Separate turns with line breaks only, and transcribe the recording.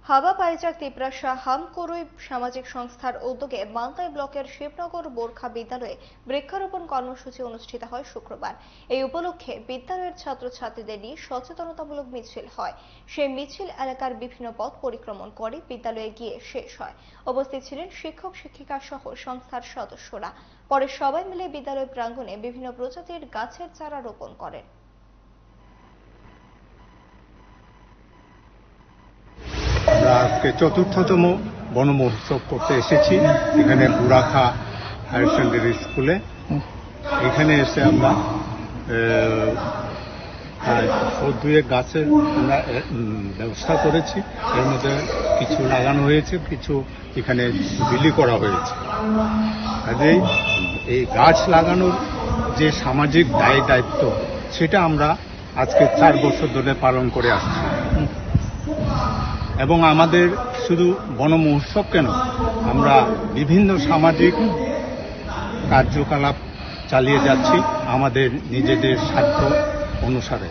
হাবা পাইজাক তিপ্রাসা হামকরুই সামাজিক সংস্থার উদ্যোগে মান্তাই ব্লকের শিবনগর বোরখা বিদ্যালয়ে বৃক্ষরোপণ কর্মসূচি অনুষ্ঠিত হয় শুক্রবার। এই উপলক্ষে বিদ্যালয়ের ছাত্রছাত্রীদের নিয়ে সচেতনতামূলক মিছিল হয়। সেই মিছিল এলাকার বিভিন্ন পথ পরিক্রমণ করে বিদ্যালয়ে গিয়ে শেষ হয়। উপস্থিত ছিলেন শিক্ষক শিক্ষিকা সহ সংস্থার সদস্যরা। পরে সবাই মিলে বিদ্যালয় প্রাঙ্গণে বিভিন্ন প্রজাতির গাছের চারা রোপণ করেন।
আমরা আজকে চতুর্থতম বন মহোৎসব করতে এসেছি এখানে বুড়াখা হায়ার সেকেন্ডারি স্কুলে। এখানে এসে আমরা দুয়েক গাছের আমরা ব্যবস্থা করেছি। এর মধ্যে কিছু লাগানো হয়েছে, কিছু এখানে বিলি করা হয়েছে। কাজেই এই গাছ লাগানোর যে সামাজিক দায়িত্ব সেটা আমরা আজকে 4 বছর ধরে পালন করে আসছি। এবং আমাদের শুধু বন মহোৎসব কেন, আমরা বিভিন্ন সামাজিক কার্যকলাপ চালিয়ে যাচ্ছি আমাদের নিজেদের স্বার্থ অনুসারে।